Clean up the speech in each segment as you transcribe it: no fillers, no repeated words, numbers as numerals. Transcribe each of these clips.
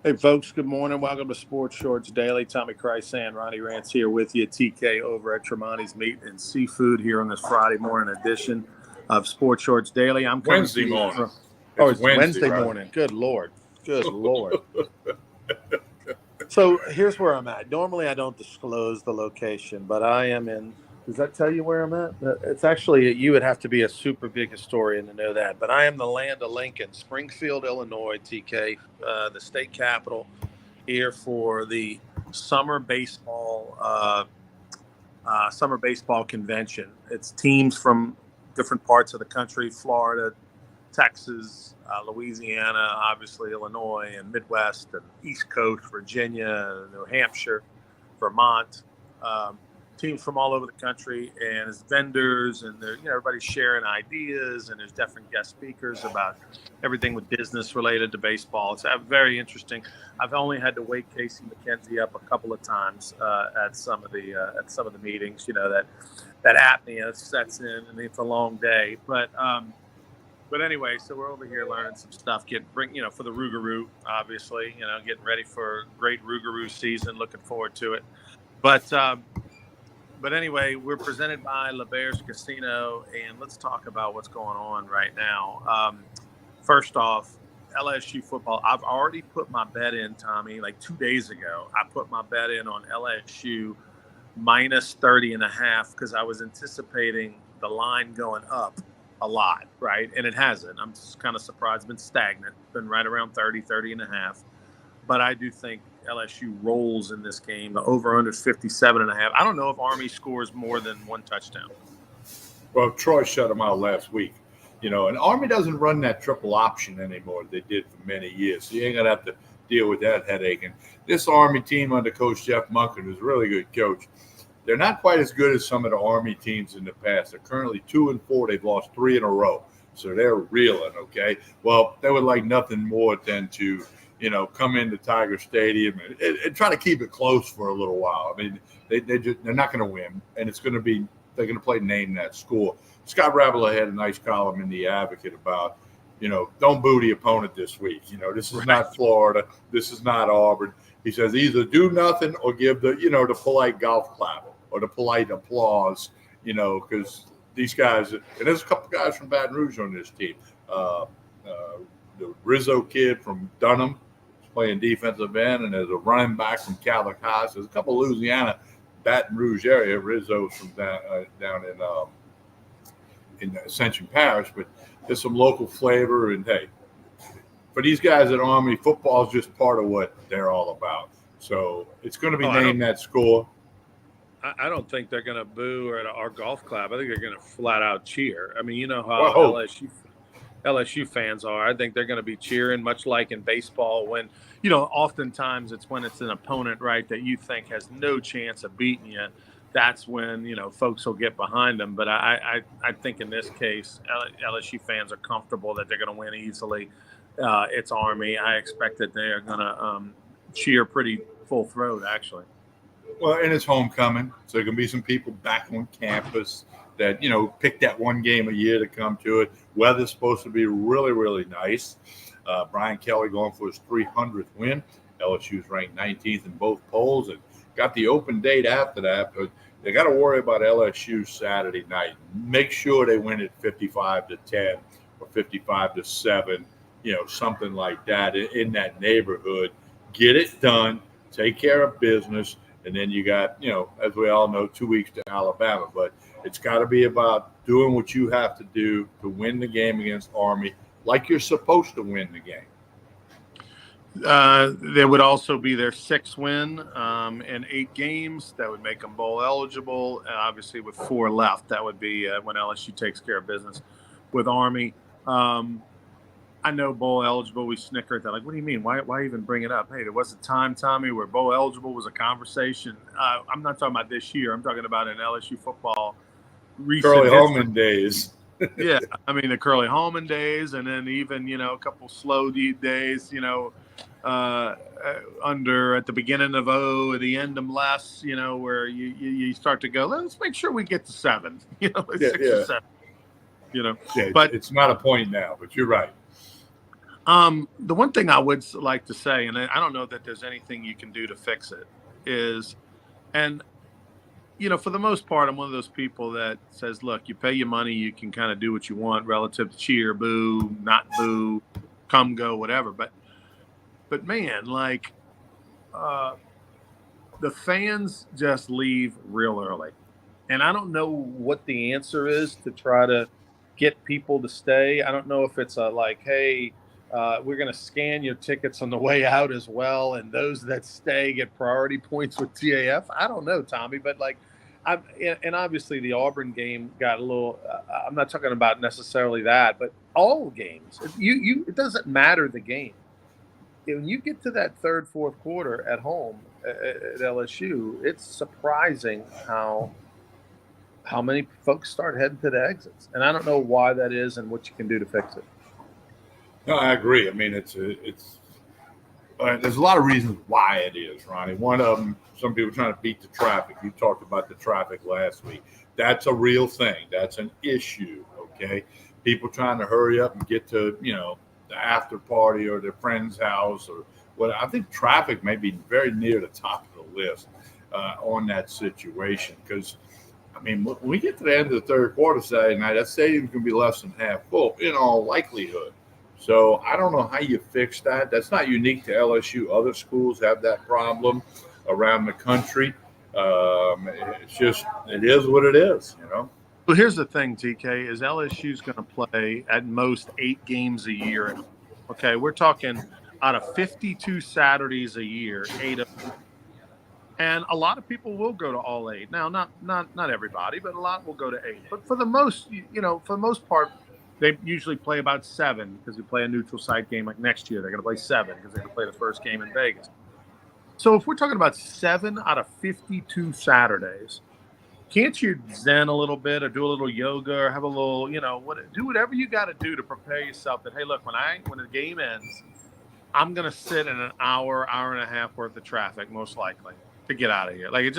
Hey, folks, good morning. Welcome to Sports Shorts Daily. Tommy Krysan, Ronnie Rance here with you. TK over at Tremonti's Meat and Seafood here on this Friday morning edition of Sports Shorts Daily. I'm coming Wednesday to you morning. it's Wednesday, Wednesday right? morning. Good Lord. Good Lord. So here's where I'm at. Normally, I don't disclose the location, but I am in. Does that tell you where I'm at? It's actually, you would have to be a super big historian to know that. But I am the land of Lincoln, Springfield, Illinois, TK, the state capital here for the summer baseball convention. It's teams from different parts of the country: Florida, Texas, Louisiana, obviously Illinois, and Midwest and East Coast, Virginia, New Hampshire, Vermont. Teams from all over the country, and as vendors, and they're, everybody's sharing ideas, and there's different guest speakers about everything with business related to baseball. It's very interesting. I've only had to wake Casey McKenzie up a couple of times at some of the meetings. That apnea sets in, and it's a long day, But anyway, so we're over here learning some stuff, for the Rougarou, obviously, getting ready for great Rougarou season. Looking forward to it. But anyway, we're presented by LeBear's Casino, and let's talk about what's going on right now. First off, LSU football. I've already put my bet in, Tommy, like 2 days ago. I put my bet in on LSU minus 30.5 because I was anticipating the line going up a lot, right? And it hasn't. I'm just kind of surprised. It's been stagnant. It's been right around 30.5. But I do think LSU rolls in this game. The over-under 57.5. I don't know if Army scores more than one touchdown. Well, Troy shut them out last week. And Army doesn't run that triple option anymore. They did for many years. So you ain't going to have to deal with that headache. And this Army team under Coach Jeff Monken, who's a really good coach, they're not quite as good as some of the Army teams in the past. They're currently 2-4. They've lost 3 in a row. So they're reeling, okay? Well, they would like nothing more than to, come into Tiger Stadium and try to keep it close for a little while. I mean, they're not going to win, and they're going to play name that score. Scott Raveler had a nice column in The Advocate about, don't boo the opponent this week. This is not Florida. This is not Auburn. He says either do nothing or give the polite golf clap or the polite applause, because these guys, and there's a couple guys from Baton Rouge on this team. The Rizzo kid from Dunham is playing defensive end, and there's a running back from Callicas. There's a couple of Louisiana, Baton Rouge area. Rizzo's from down in Ascension Parish, but there's some local flavor. And hey, for these guys at Army, football is just part of what they're all about. So it's going to be named that score. I don't think they're going to boo or our golf club. I think they're going to flat out cheer. I mean, you know how LSU fans are. I think they're going to be cheering, much like in baseball when, oftentimes it's when it's an opponent, right, that you think has no chance of beating you. That's when, folks will get behind them. But I think in this case, LSU fans are comfortable that they're going to win easily. It's Army. I expect that they are going to cheer pretty full throat, actually. Well, and it's homecoming, so there can be some people back on campus that, pick that one game a year to come to it. Weather's supposed to be really, really nice. Brian Kelly going for his 300th win. LSU's ranked 19th in both polls and got the open date after that. But they got to worry about LSU Saturday night. Make sure they win it 55-10 or 55-7, something like that in that neighborhood. Get it done. Take care of business. And then you got, as we all know, 2 weeks to Alabama. But it's got to be about doing what you have to do to win the game against Army like you're supposed to win the game. There would also be their 6th win in 8 games. That would make them bowl eligible. And obviously, with 4 left, that would be when LSU takes care of business with Army. I know bowl eligible. We snicker at that. Like, what do you mean? Why even bring it up? Hey, there was a time, Tommy, where bowl eligible was a conversation. I'm not talking about this year. I'm talking about in LSU football. Curly Holman days. Yeah, I mean the Curly Holman days, and then even a couple slow days. Under at the beginning of O, at the end of less. Where you start to go. Let's make sure we get to 7. 6 or 7. But it's not a point now. But you're right. The one thing I would like to say, and I don't know that there's anything you can do to fix it, is, and for the most part, I'm one of those people that says, look, you pay your money, you can kind of do what you want relative to cheer, boo, not boo, come, go, whatever. But man, like, uh, the fans just leave real early. And I don't know what the answer is to try to get people to stay. I don't know if it's a like, hey, we're going to scan your tickets on the way out as well, and those that stay get priority points with TAF. I don't know, Tommy, but like, and obviously the Auburn game got a little. I'm not talking about necessarily that, but all games. It doesn't matter the game. When you get to that third, fourth quarter at home at LSU, it's surprising how many folks start heading to the exits, and I don't know why that is and what you can do to fix it. No, I agree. I mean, it's there's a lot of reasons why it is, Ronnie. One of them, some people trying to beat the traffic. You talked about the traffic last week. That's a real thing. That's an issue. Okay, people trying to hurry up and get to the after party or their friend's house or what. I think traffic may be very near the top of the list on that situation because. I mean, when we get to the end of the third quarter Saturday night, that stadium's going to be less than half full in all likelihood. So I don't know how you fix that. That's not unique to LSU. Other schools have that problem around the country. It is what it is, Well, here's the thing, TK, is LSU's going to play at most 8 games a year. Okay, we're talking out of 52 Saturdays a year, 8 of them. And a lot of people will go to all 8. Now, not everybody, but a lot will go to 8. But for the most part, they usually play about 7 because we play a neutral site game like next year. They're going to play 7 because they're going to play the first game in Vegas. So if we're talking about 7 out of 52 Saturdays, can't you zen a little bit or do a little yoga or have a little, do whatever you got to do to prepare yourself that, hey, look, when the game ends, I'm going to sit in an hour and a half worth of traffic, most likely, to get out of here. Like, it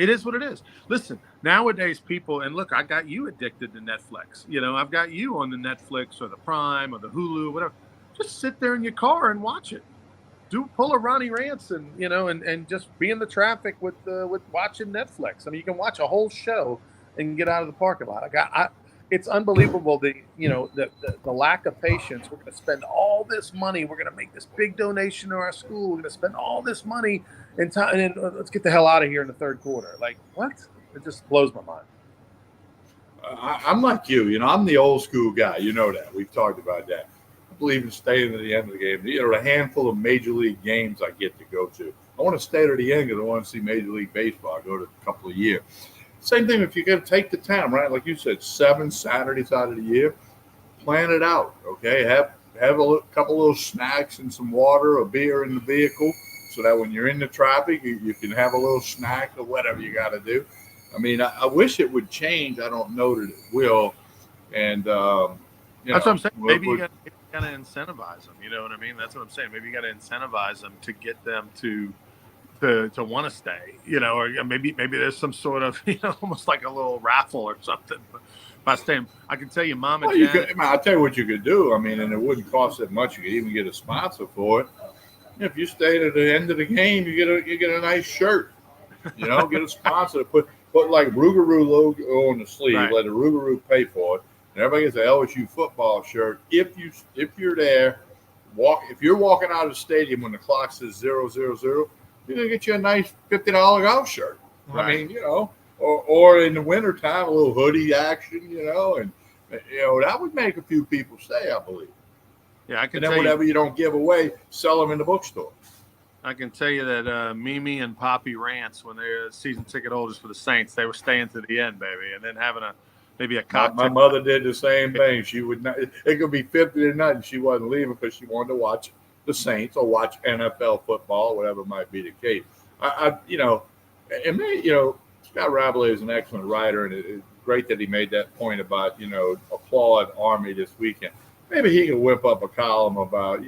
is what it is. Listen, nowadays people, and look, I got you addicted to Netflix. I've got you on the Netflix or the Prime or the Hulu, whatever. Just sit there in your car and watch it. Pull a Ronnie Ranson, and just be in the traffic with watching Netflix. I mean, you can watch a whole show and get out of the parking lot. It's unbelievable the lack of patience. We're going to spend all this money. We're going to make this big donation to our school. We're going to spend all this money and time, and let's get the hell out of here in the third quarter. Like, what? It just blows my mind. I'm like you. I'm the old school guy. You know that. We've talked about that. I believe in staying to the end of the game. A handful of major league games I get to go to. I want to stay to the end because I want to see Major League Baseball. I go to a couple of years. Same thing if you're going to take the time, right? Like you said, 7 Saturdays out of the year, plan it out, okay? Have a couple little snacks and some water or beer in the vehicle so that when you're in the traffic, you can have a little snack or whatever you got to do. I mean, I wish it would change. I don't know that it will. And, that's what I'm saying. Maybe you got to incentivize them. You know what I mean? That's what I'm saying. Maybe you got to incentivize them to get them to want to stay, or maybe there's some sort of, almost like a little raffle or something. But by staying, I can tell you, Mom and Dad. I'll tell you what you could do. I mean, and it wouldn't cost that much. You could even get a sponsor for it. If you stay to the end of the game, you get a nice shirt. Get a sponsor to put like Rougarou logo on the sleeve. Right. Let the Rougarou pay for it, and everybody gets an LSU football shirt. If you're there, if you're walking out of the stadium when the clock says 0-0-0. You're going to get you a nice $50 golf shirt. Right. I mean, or in the wintertime, a little hoodie action, and, that would make a few people stay, I believe. Yeah, I can. And then whatever you don't give away, sell them in the bookstore. I can tell you that Mimi and Poppy Rance, when they're season ticket holders for the Saints, they were staying to the end, baby, and then having maybe a cocktail. My mother did the same thing. She would not. It could be 50 to nothing. She wasn't leaving because she wanted to watch the Saints or watch NFL football, whatever might be the case. Scott Rabelais is an excellent writer, and it's great that he made that point about, applaud Army this weekend. Maybe he can whip up a column about,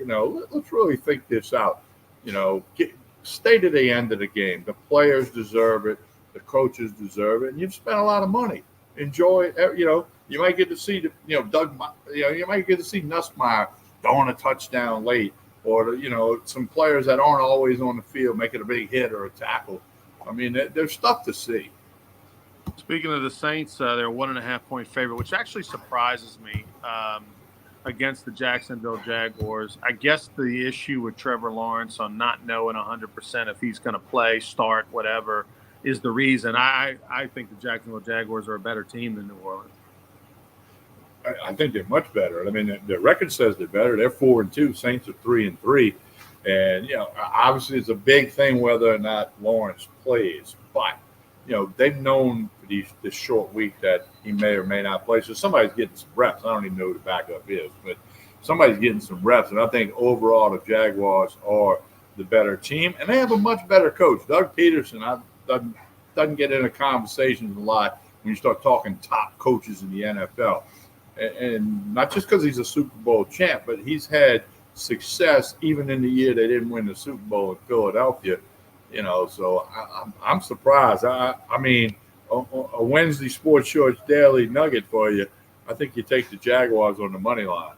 let's really think this out. Stay to the end of the game. The players deserve it. The coaches deserve it. And you've spent a lot of money. Enjoy it. You might get to see, Doug, you might get to see Nussmeier throwing a touchdown late, or some players that aren't always on the field making a big hit or a tackle. I mean, there's stuff to see. Speaking of the Saints, they're a 1.5-point favorite, which actually surprises me against the Jacksonville Jaguars. I guess the issue with Trevor Lawrence on not knowing 100% if he's going to play, start, whatever, is the reason. I think the Jacksonville Jaguars are a better team than New Orleans. I think they're much better. I mean, their record says they're better. They're 4-2. Saints are 3-3. And, obviously it's a big thing whether or not Lawrence plays. But, they've known for this short week that he may or may not play. So somebody's getting some reps. I don't even know who the backup is. But somebody's getting some reps. And I think overall the Jaguars are the better team. And they have a much better coach. Doug Peterson doesn't get into conversations a lot when you start talking top coaches in the NFL. And not just because he's a Super Bowl champ, but he's had success even in the year they didn't win the Super Bowl in Philadelphia. So I'm surprised. I mean, a Wednesday Sports Shorts Daily nugget for you. I think you take the Jaguars on the money line.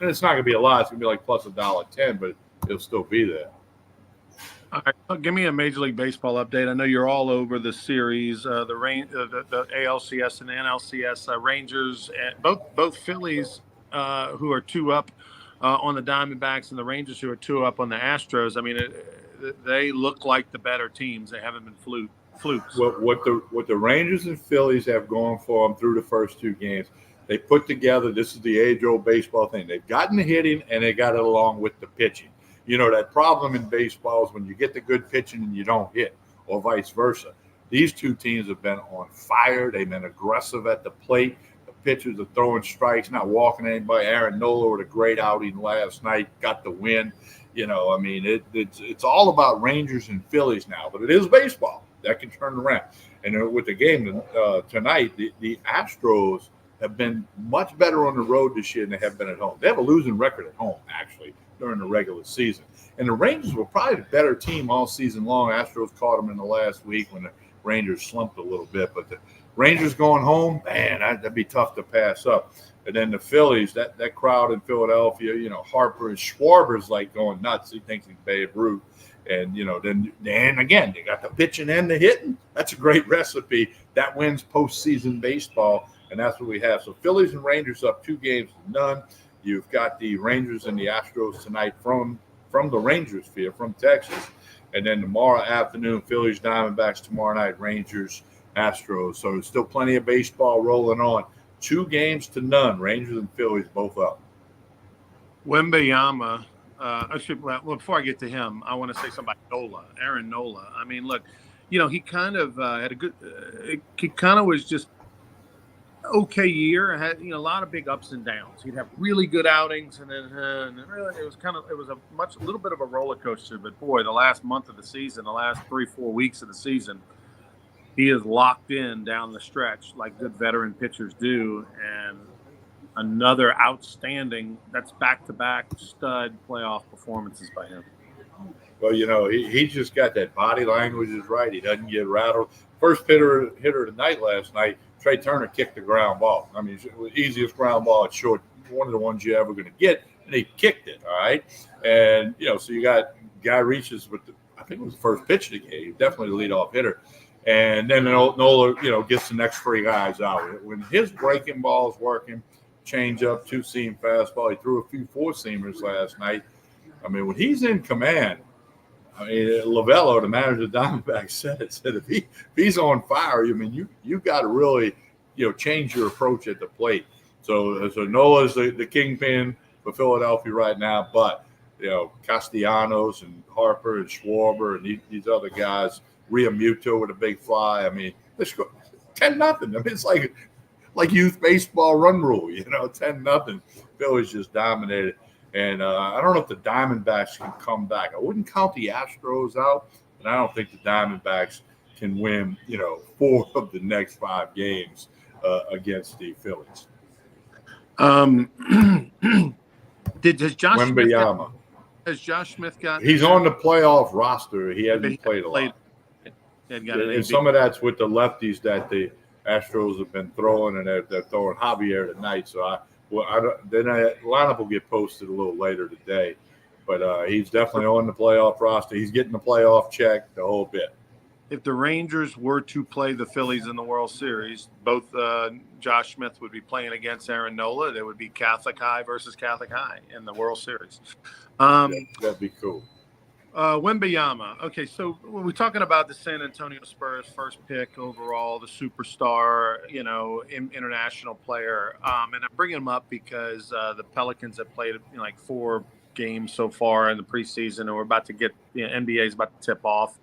And it's not going to be a lot. It's going to be like plus $1.10, but it'll still be there. All right, give me a Major League Baseball update. I know you're all over the series, the ALCS and the NLCS. Rangers, both Phillies, who are 2 up on the Diamondbacks, and the Rangers, who are 2 up on the Astros. I mean, they look like the better teams. They haven't been flukes. What the Rangers and Phillies have gone for them through the first 2 games, they put together. This is the age-old baseball thing. They've gotten the hitting and they got it along with the pitching. That problem in baseball is when you get the good pitching and you don't hit, or vice versa. These 2 teams have been on fire. They've been aggressive at the plate. The pitchers are throwing strikes, not walking anybody. Aaron Nola with a great outing last night, got the win. I mean, it's all about Rangers and Phillies now, but it is baseball. That can turn around. And with the game tonight, the Astros have been much better on the road this year than they have been at home. They have a losing record at home, actually, during the regular season. And the Rangers were probably the better team all season long. Astros caught them in the last week when the Rangers slumped a little bit. But the Rangers going home, man, that'd be tough to pass up. And then the Phillies, that crowd in Philadelphia, Harper and Schwarber's like going nuts. He thinks he's Babe Ruth. And, then again, they got the pitching and the hitting. That's a great recipe. That wins postseason baseball, and that's what we have. So Phillies and Rangers up 2-0. You've got the Rangers and the Astros tonight from the Rangers Sphere, from Texas. And then tomorrow afternoon, Phillies, Diamondbacks. Tomorrow night, Rangers, Astros. So there's still plenty of baseball rolling on. 2-0. Rangers and Phillies both up. Wembayama. Before I get to him, I want to say something about Aaron Nola. I mean, look, he kind of had a good. He kind of was just okay year. Had a lot of big ups and downs. He'd have really good outings, and then it was a little bit of a roller coaster. But boy, the last month of the season, the last 3-4 weeks of the season, he is locked in down the stretch like good veteran pitchers do, and another outstanding, that's back-to-back stud playoff performances by him. Well, he just got that body language is right. He doesn't get rattled. First hitter tonight last night, Trey Turner kicked the ground ball. I mean, it was the easiest ground ball at short, one of the ones you're ever going to get, and he kicked it, all right? And, so you got guy reaches with I think it was the first pitch of the game, definitely the leadoff hitter. And then Nola, gets the next 3 guys out. When his breaking ball is working, change up, 2-seam fastball. He threw a few 4-seamers last night. I mean, when he's in command, Lovello, the manager of the Diamondbacks, said if he's on fire, you got to really, change your approach at the plate. So Nola's the kingpin for Philadelphia right now, but Castellanos and Harper and Schwarber and these other guys, Realmuto with a big fly. I mean, let's go 10-0. I mean, it's like youth baseball run rule, 10-0. Phillies just dominated. And I don't know if the Diamondbacks can come back. I wouldn't count the Astros out, and I don't think the Diamondbacks can win, 4 of the next 5 games against the Phillies. Has Josh Smith got? He's on the playoff roster. He hasn't played a lot. And some of that's with the lefties that the Astros have been throwing, and they're throwing Javier tonight. So Well, I don't, then lineup will get posted a little later today, but he's definitely on the playoff roster. He's getting the playoff check, the whole bit. If the Rangers were to play the Phillies in the World Series, both Josh Smith would be playing against Aaron Nola. There would be Catholic High versus Catholic High in the World Series. That'd be cool. Wembayama. Okay, so when we're talking about the San Antonio Spurs first pick overall, the superstar, international player, and I'm bringing him up because the Pelicans have played like 4 games so far in the preseason, and we're about to get NBA is about to tip off.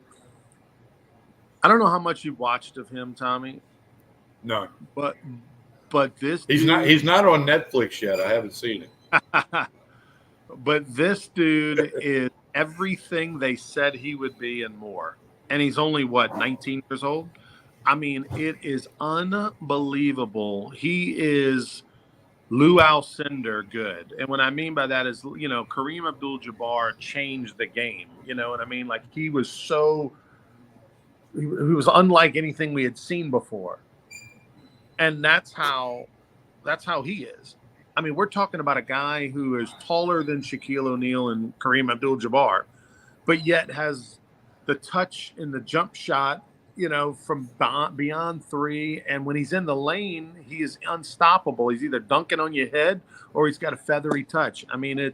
I don't know how much you've watched of him, Tommy. No, but this he's not on Netflix yet. I haven't seen it. But this dude is everything they said he would be and more. And he's only 19 years old. I mean, it is unbelievable. He is Lou Alcindor good. And what I mean by that is, Kareem Abdul-Jabbar changed the game. You know what I mean? Like he was unlike anything we had seen before. And that's how he is. I mean, we're talking about a guy who is taller than Shaquille O'Neal and Kareem Abdul-Jabbar, but yet has the touch in the jump shot, from beyond 3. And when he's in the lane, he is unstoppable. He's either dunking on your head or he's got a feathery touch. I mean,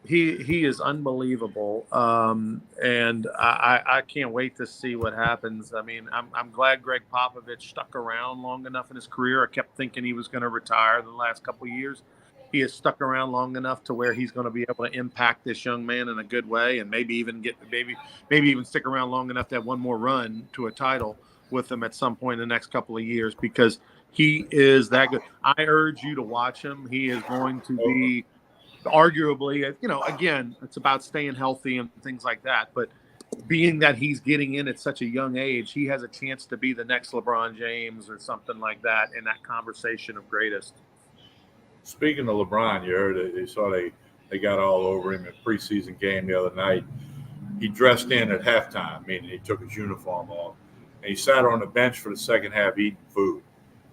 he is unbelievable. And I can't wait to see what happens. I mean, I'm glad Greg Popovich stuck around long enough in his career. I kept thinking he was going to retire the last couple of years. He has stuck around long enough to where he's going to be able to impact this young man in a good way, and maybe even stick around long enough to have one more run to a title with him at some point in the next couple of years, because he is that good. I urge you to watch him. He is going to be arguably, again, it's about staying healthy and things like that. But being that he's getting in at such a young age, he has a chance to be the next LeBron James or something like that in that conversation of greatest. Speaking of LeBron, you heard it. You saw they got all over him in a preseason game the other night. He dressed in at halftime, meaning he took his uniform off, and he sat on the bench for the second half eating food.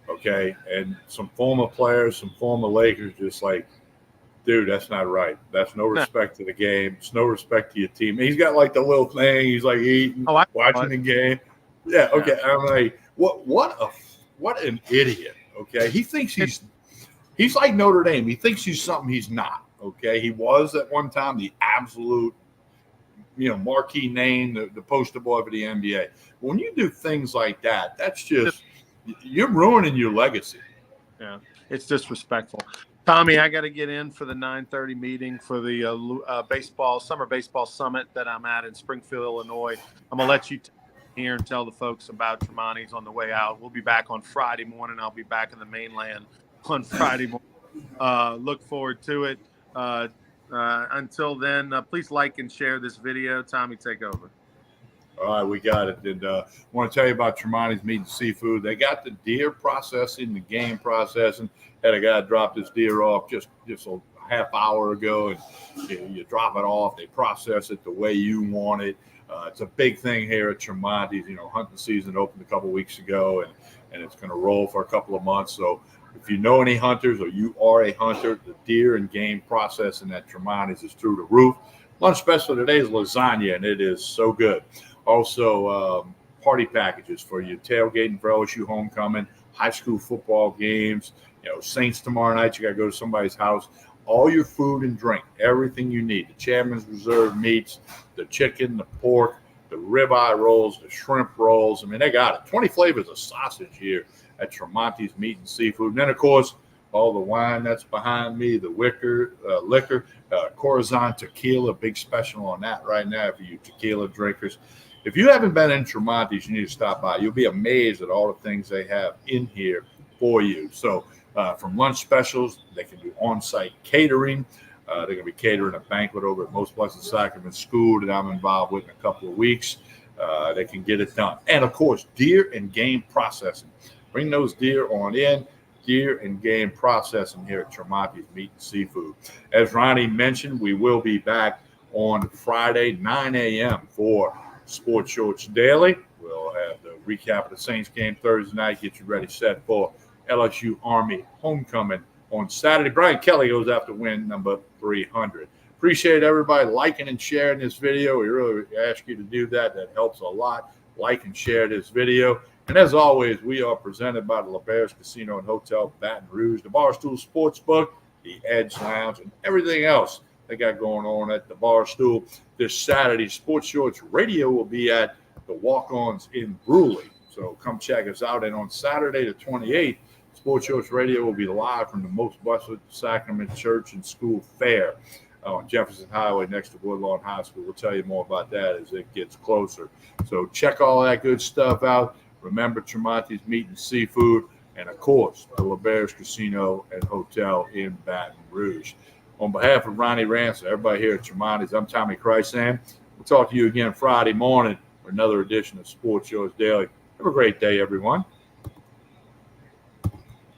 Okay, and some former players, some former Lakers, just like, dude, that's not right. That's no respect to the game. It's no respect to your team. He's got like the little thing. He's like eating, watching the game. Yeah, okay. Yeah. I'm like, what an idiot. Okay, he thinks he's like Notre Dame. He thinks he's something he's not. Okay, he was at one time the absolute, marquee name, the poster boy for the NBA. When you do things like that, that's just you're ruining your legacy. Yeah, it's disrespectful. Tommy, I got to get in for the 9:30 meeting for the summer baseball summit that I'm at in Springfield, Illinois. I'm gonna let you here and tell the folks about Tremonti's on the way out. We'll be back on Friday morning. I'll be back in the mainland on Friday morning. Look forward to it. Until then, please like and share this video. Tommy, take over. All right, we got it. And I want to tell you about Tremonti's Meat and Seafood. They got the deer processing, the game processing. Had a guy drop this deer off just a half hour ago, and you drop it off. They process it the way you want it. It's a big thing here at Tremonti's. Hunting season opened a couple weeks ago, and it's going to roll for a couple of months. So if you know any hunters or you are a hunter, the deer and game processing at Tremonti's is through the roof. Lunch special today is lasagna, and it is so good. Also, party packages for your tailgating for LSU homecoming, high school football games, Saints tomorrow night. You got to go to somebody's house. All your food and drink, everything you need. The Chairman's Reserve meats, the chicken, the pork, the ribeye rolls, the shrimp rolls. I mean, they got it. 20 flavors of sausage here at Tremonti's Meat and Seafood. And then, of course, all the wine that's behind me, the liquor, Corazon Tequila, big special on that right now for you tequila drinkers. If you haven't been in Tremonti's, you need to stop by. You'll be amazed at all the things they have in here for you. So from lunch specials, they can do on-site catering. They're going to be catering a banquet over at Most Blessed Sacrament School that I'm involved with in a couple of weeks. They can get it done. And, of course, deer and game processing. Bring those deer on in. Deer and game processing here at Tremonti's Meat and Seafood. As Ronnie mentioned, we will be back on Friday, 9 a.m. for Sports Shorts Daily. We'll have the recap of the Saints game Thursday night, get you ready, set for LSU Army homecoming on Saturday. Brian Kelly goes after win number 300. Appreciate everybody liking and sharing this video. We really ask you to do that. That helps a lot. Like and share this video. And as always, we are presented by the LeBares Casino and Hotel Baton Rouge, the Barstool Sportsbook, the Edge Lounge, and everything else they got going on at the Barstool. This Saturday, Sports Shorts Radio will be at the Walk-Ons in Bruley. So come check us out. And on Saturday the 28th, Sports Shorts Radio will be live from the Most Blessed Sacrament Church and School Fair on Jefferson Highway next to Woodlawn High School. We'll tell you more about that as it gets closer. So check all that good stuff out. Remember Tremonti's Meat and Seafood, and of course, the LeBares Casino and Hotel in Baton Rouge. On behalf of Ronnie Ransom, everybody here at Tremonti's, I'm Tommy Chrysan. We'll talk to you again Friday morning for another edition of Sports Shorts Daily. Have a great day, everyone.